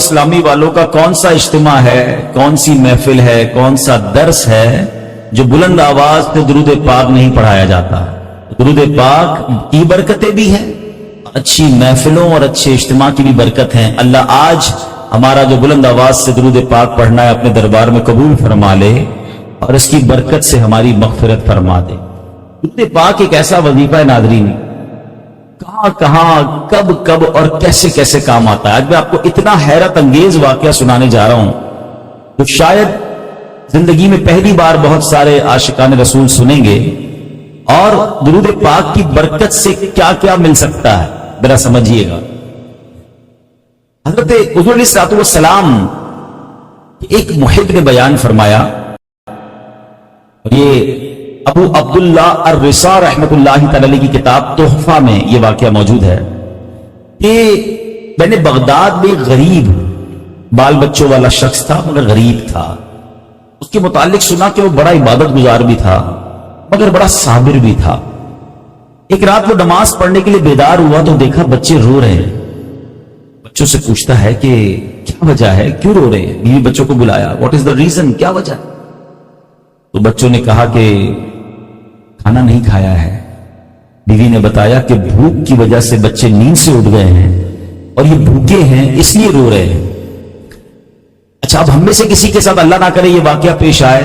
اسلامی والوں کا کون سا اجتماع ہے، کون سی محفل ہے، کون سا درس ہے جو بلند آواز سے درود پاک نہیں پڑھایا جاتا؟ درود پاک کی برکتیں بھی ہیں، اچھی محفلوں اور اچھے اجتماع کی بھی برکت ہیں۔ اللہ آج ہمارا جو بلند آواز سے درود پاک پڑھنا ہے اپنے دربار میں قبول فرما لے اور اس کی برکت سے ہماری مغفرت فرما دے۔ درود پاک ایک ایسا وظیفہ ہے ناظرین، کہاں کہاں کب کب اور کیسے کیسے کام آتا ہے۔ آج میں آپ کو اتنا حیرت انگیز واقعہ سنانے جا رہا ہوں تو شاید زندگی میں پہلی بار بہت سارے عاشقان رسول سنیں گے، اور درود پاک کی برکت سے کیا کیا مل سکتا ہے ذرا سمجھیے گا۔ حضرت حضور علیہ الصلوۃ والسلام ایک محب نے بیان فرمایا، یہ ابو عبداللہ الرسا رحمت اللہ تعالی کی کتاب تحفہ میں یہ واقعہ موجود ہے کہ میں نے بغداد میں غریب بال بچوں والا شخص تھا مگر غریب تھا، اس کے متعلق سنا کہ وہ بڑا عبادت گزار بھی تھا مگر بڑا صابر بھی تھا۔ ایک رات وہ نماز پڑھنے کے لیے بیدار ہوا تو دیکھا بچے رو رہے ہیں۔ بچوں سے پوچھتا ہے کہ کیا وجہ ہے، کیوں رو رہے ہیں؟ بیوی بچوں کو بلایا، واٹ از دا ریزن، کیا وجہ ہے؟ تو بچوں نے کہا کہ کھانا نہیں کھایا ہے۔ بیوی نے بتایا کہ بھوک کی وجہ سے بچے نیند سے اٹھ گئے ہیں اور یہ بھوکے ہیں اس لیے رو رہے ہیں۔ اچھا، اب ہم میں سے کسی کے ساتھ اللہ نہ کرے یہ واقعہ پیش آئے،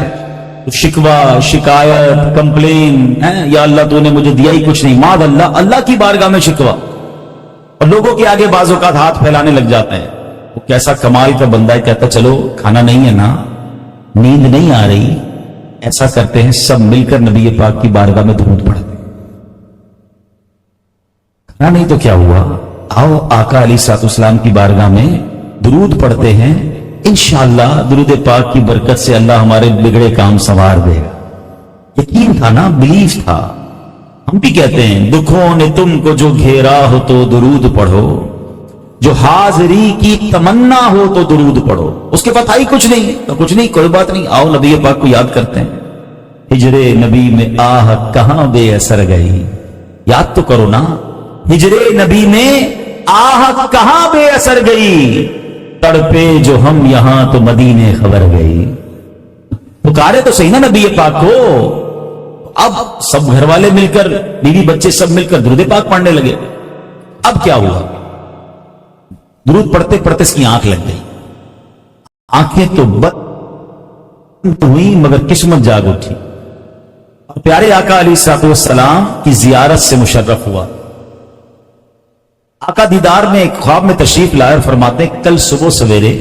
شکوہ، شکایت، کمپلین، یا اللہ تو نے مجھے دیا ہی کچھ نہیں، معاذ اللہ، اللہ کی بارگاہ میں شکوہ، اور لوگوں کے آگے بعض اوقات ہاتھ پھیلانے لگ جاتے ہیں۔ وہ کیسا کمال کا بندہ ہے، کہتا چلو کھانا نہیں ہے نا، نیند نہیں آ رہی، ایسا کرتے ہیں سب مل کر نبی پاک کی بارگاہ میں درود پڑھتے ہیں۔ کھانا نہیں تو کیا ہوا، آؤ آقا علیہ الصلوۃ والسلام کی بارگاہ میں درود پڑھتے ہیں، انشاءاللہ درود پاک کی برکت سے اللہ ہمارے بگڑے کام سنوار دے گا۔ یقین تھا نا، بلیف تھا۔ ہم بھی کہتے ہیں دکھوں نے تم کو جو گھیرا ہو تو درود پڑھو، جو حاضری کی تمنا ہو تو درود پڑھو۔ اس کے پتہ ہی کچھ نہیں تو کچھ نہیں، کوئی بات نہیں، آؤ نبی پاک کو یاد کرتے ہیں۔ ہجر نبی میں آہ کہاں بے اثر گئی، یاد تو کرو نا، ہجر نبی میں آہ کہاں بے اثر گئی، تڑپے جو ہم یہاں تو مدینے خبر گئی۔ پکارے تو صحیح نا نبی پاک کو۔ اب سب گھر والے مل کر، بیوی بچے سب مل کر درود پاک پڑھنے لگے۔ اب کیا ہوا، درود پڑھتے پڑھتے اس کی آنکھ لگ گئی، آنکھیں تو بند ہوئی مگر قسمت جاگ اٹھی، اور پیارے آقا علیہ الصلوۃ والسلام کی زیارت سے مشرف ہوا۔ آقا دیدار میں ایک خواب میں تشریف لائے اور فرماتے ہیں کل صبح سویرے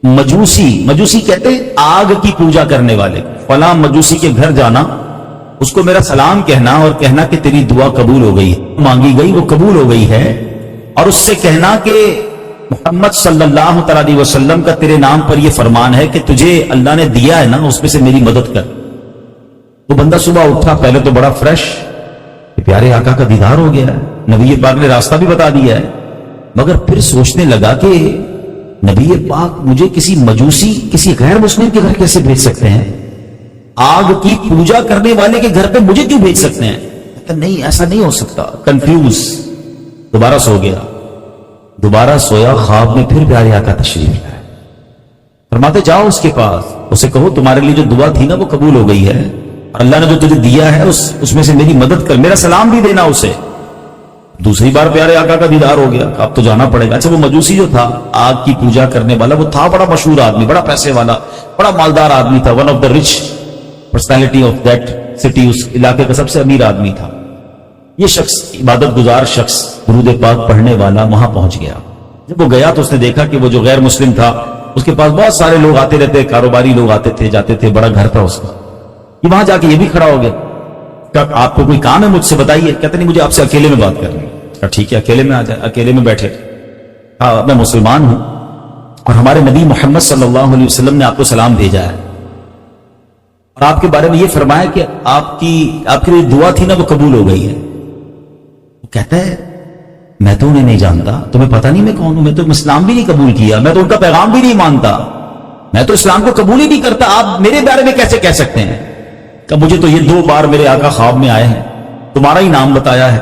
مجوسی کہتے ہیں آگ کی پوجا کرنے والے، فلاں مجوسی کے گھر جانا، اس کو میرا سلام کہنا اور کہنا کہ تیری دعا قبول ہو گئی ہے، مانگی گئی وہ قبول ہو گئی ہے، اور اس سے کہنا کہ محمد صلی اللہ علیہ وسلم کا تیرے نام پر یہ فرمان ہے کہ تجھے اللہ نے دیا ہے نا، اس میں سے میری مدد کر۔ وہ بندہ صبح اٹھا، پہلے تو بڑا فریش، پیارے آقا کا دیدار ہو گیا ہے، نبی پاک نے راستہ بھی بتا دیا ہے، مگر پھر سوچنے لگا کہ نبی پاک مجھے کسی مجوسی، کسی غیر مسلم کے گھر کیسے بھیج سکتے ہیں؟ آگ کی پوجا کرنے والے کے گھر پہ مجھے کیوں بھیج سکتے ہیں؟ نہیں، ایسا نہیں ہو سکتا، کنفیوز۔ دوبارہ سو گیا، دوبارہ سویا، خواب میں پھر پیارے آقا تشریف لائے، فرماتے جاؤ اس کے پاس، اسے کہو تمہارے لیے جو دعا تھی نا وہ قبول ہو گئی ہے، اور اللہ نے جو تجھے دیا ہے اس میں سے میری مدد کر، میرا سلام بھی دینا اسے۔ دوسری بار پیارے آقا کا دیدار ہو گیا، اب تو جانا پڑے گا۔ اچھا، وہ مجوسی جو تھا آگ کی پوجا کرنے والا، وہ تھا بڑا مشہور آدمی، بڑا پیسے والا، بڑا مالدار آدمی تھا، one of the rich personality of that city, اس علاقے کا سب سے امیر آدمی تھا۔ یہ شخص، عبادت گزار شخص، درود پاک پڑھنے والا، وہاں پہنچ گیا۔ جب وہ گیا تو اس نے دیکھا کہ وہ جو غیر مسلم تھا اس کے پاس بہت سارے لوگ آتے رہتے، کاروباری لوگ آتے تھے جاتے تھے، بڑا گھر تھا اس کا۔ یہ وہاں جا کے یہ بھی کھڑا ہو گیا، کہ آپ کو کوئی کام ہے مجھ سے بتائیے۔ کہتے نہیں، مجھے آپ سے اکیلے میں بات کرنی ہے۔ ٹھیک ہے، اکیلے میں آ جائے۔ اکیلے میں بیٹھے، کہا میں مسلمان ہوں اور ہمارے نبی محمد صلی اللہ علیہ وسلم نے آپ کو سلام بھیجا ہے، اور آپ کے بارے میں یہ فرمایا کہ آپ کی لیے دعا تھی نا وہ قبول ہو گئی ہے۔ وہ کہتا ہے میں تو انہیں نہیں جانتا، تمہیں پتہ نہیں میں کون ہوں، میں تو اسلام بھی نہیں قبول کیا، میں تو ان کا پیغام بھی نہیں مانتا، میں تو اسلام کو قبول ہی نہیں کرتا، آپ میرے بارے میں کیسے کہہ سکتے ہیں؟ کہ مجھے تو یہ 2 بار میرے آقا خواب میں آئے ہیں، تمہارا ہی نام بتایا ہے،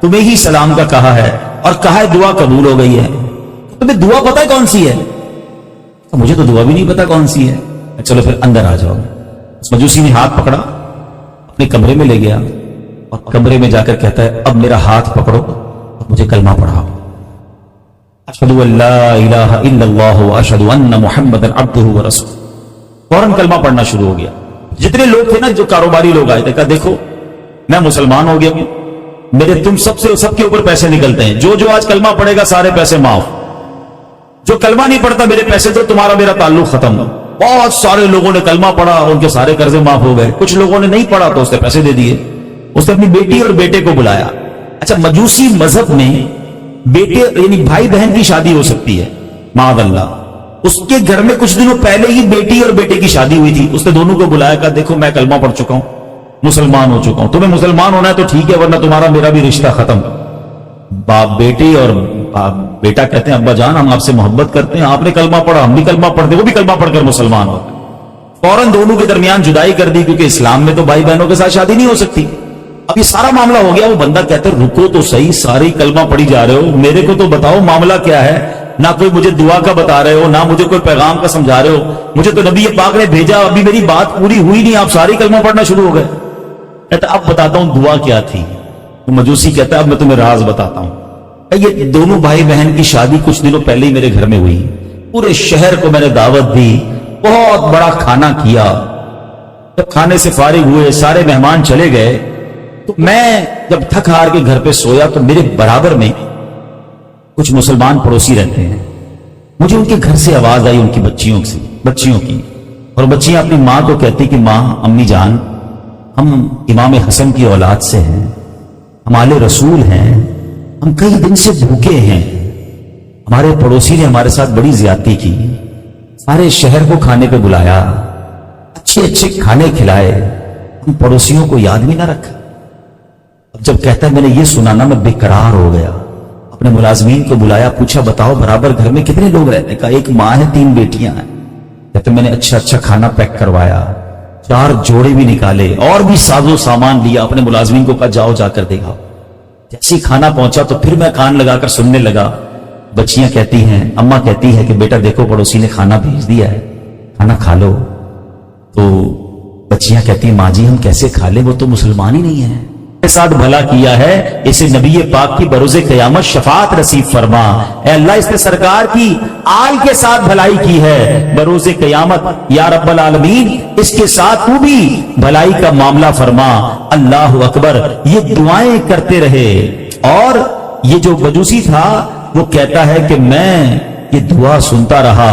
تمہیں ہی سلام کا کہا ہے، اور کہا ہے دعا قبول ہو گئی ہے۔ تمہیں دعا پتہ ہے کون سی ہے؟ مجھے تو دعا بھی نہیں پتا کون سی ہے۔ چلو پھر اندر آ جاؤ۔ اس مجوسی نے ہاتھ پکڑا، اپنے کمرے میں لے گیا اور کمرے میں جا کر کہتا ہے اب میرا ہاتھ پکڑو اور مجھے کلمہ پڑھاؤ، اشہد ان لا الہ الا اللہ واشہد ان محمدا عبدہ ورسولہ۔ فوراً کلمہ پڑھنا شروع ہو گیا۔ جتنے لوگ تھے نا، جو کاروباری لوگ آئے تھے، کہا دیکھو میں مسلمان ہو گیا ہوں، میرے تم سب کے اوپر پیسے نکلتے ہیں، جو آج کلمہ پڑھے گا سارے پیسے معاف، جو کلمہ نہیں پڑھتا میرے پیسے تو تمہارا میرا تعلق ختم۔ بہت سارے لوگوں نے کلمہ پڑھا اور ان کے سارے قرضے معاف ہو گئے۔ کچھ لوگوں نے نہیں پڑھا تو اس نے پیسے دے دیے۔ اس نے اپنی بیٹی اور بیٹے کو بلایا۔ اچھا، مجوسی مذہب میں بیٹے یعنی بھائی بہن کی شادی ہو سکتی ہے، معاذ اللہ۔ اس کے گھر میں کچھ دنوں پہلے ہی بیٹی اور بیٹے کی شادی ہوئی تھی۔ اس نے دونوں کو بلایا، کہا دیکھو میں کلمہ پڑھ چکا ہوں، مسلمان ہو چکا ہوں، تمہیں مسلمان ہونا ہے تو ٹھیک ہے، ورنہ تمہارا میرا بھی رشتہ ختم۔ باپ بیٹی اور بیٹا کہتے ہیں ابا جان ہم آپ سے محبت کرتے ہیں، آپ نے کلمہ پڑھا ہم بھی کلمہ پڑھتے، وہ بھی کلمہ پڑھ کر مسلمان ہو گئے۔ فوراً دونوں کے درمیان جدائی کر دی، کیونکہ اسلام میں تو بھائی بہنوں کے ساتھ شادی نہیں ہو سکتی۔ اب یہ سارا معاملہ ہو گیا۔ وہ بندہ کہتا ہے رکو تو صحیح، ساری کلمہ پڑھی جا رہے ہو، میرے کو تو بتاؤ معاملہ کیا ہے؟ نہ کوئی مجھے دعا کا بتا رہے ہو، نہ مجھے کوئی پیغام کا سمجھا رہے ہو، مجھے تو نبی پاک نے بھیجا، ابھی میری بات پوری ہوئی نہیں، آپ ساری کلمہ پڑھنا شروع ہو گئے۔ کہتا اب بتاتا ہوں دعا کیا تھی۔ وہ مجوسی کہتا ہے اب میں تمہیں راز بتاتا ہوں۔ یہ دونوں بھائی بہن کی شادی کچھ دنوں پہلے ہی میرے گھر میں ہوئی، پورے شہر کو میں نے دعوت دی، بہت بڑا کھانا کیا۔ جب کھانے سے فارغ ہوئے، سارے مہمان چلے گئے، تو میں جب تھک ہار کے گھر پہ سویا تو میرے برابر میں کچھ مسلمان پڑوسی رہتے ہیں۔ مجھے ان کے گھر سے آواز آئی، ان کی بچیوں کی، اور بچیاں اپنی ماں کو کہتی کہ ماں، امی جان، ہم امام حسن کی اولاد سے ہیں، ہم آل رسول ہیں، ہم کئی دن سے بھوکے ہیں، ہمارے پڑوسی نے ہمارے ساتھ بڑی زیادتی کی، سارے شہر کو کھانے پہ بلایا، اچھے اچھے کھانے کھلائے، ہم پڑوسیوں کو یاد بھی نہ رکھا۔ اب جب کہتا ہے میں نے یہ سنا نا، میں بے قرار ہو گیا، اپنے ملازمین کو بلایا، پوچھا بتاؤ برابر گھر میں کتنے لوگ رہتے ہیں؟ کہا ایک ماں ہے، 3 بیٹیاں ہیں۔ کہتے میں نے اچھا کھانا پیک کروایا، 4 جوڑے بھی نکالے اور بھی ساز و سامان لیا، اپنے ملازمین کو کہا جاؤ جا کر دیکھا۔ جیسے کھانا پہنچا تو پھر میں کان لگا کر سننے لگا۔ بچیاں کہتی ہیں، اماں کہتی ہے کہ بیٹا دیکھو پڑوسی نے کھانا بھیج دیا ہے، کھانا کھا لو۔ تو بچیاں کہتی ہیں ماں جی ہم کیسے کھا لیں، وہ تو مسلمان ہی نہیں ہے۔ کے ساتھ بھلا کیا ہے، اسے نبی پاک کی بروز قیامت شفاعت نصیب فرما۔ اے اللہ اس نے سرکار کی آل کے ساتھ بھلائی کی ہے بروز قیامت، یا رب العالمین اس کے ساتھ تو بھی بھلائی کا معاملہ فرما۔ اللہ اکبر۔ یہ دعائیں کرتے رہے، اور یہ جو مجوسی تھا وہ کہتا ہے کہ میں یہ دعا سنتا رہا۔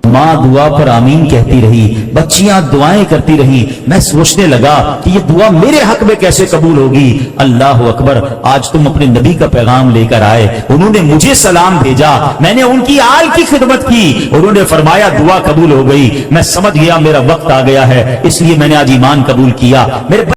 ماں دعا پر آمین کہتی رہی، بچیاں دعائیں کرتی رہی۔ میں سوچنے لگا کہ یہ دعا میرے حق میں کیسے قبول ہوگی۔ اللہ اکبر۔ آج تم اپنے نبی کا پیغام لے کر آئے، انہوں نے مجھے سلام بھیجا، میں نے ان کی آل کی خدمت کی، انہوں نے فرمایا دعا قبول ہو گئی۔ میں سمجھ گیا میرا وقت آ گیا ہے، اس لیے میں نے آج ایمان قبول کیا۔ میرے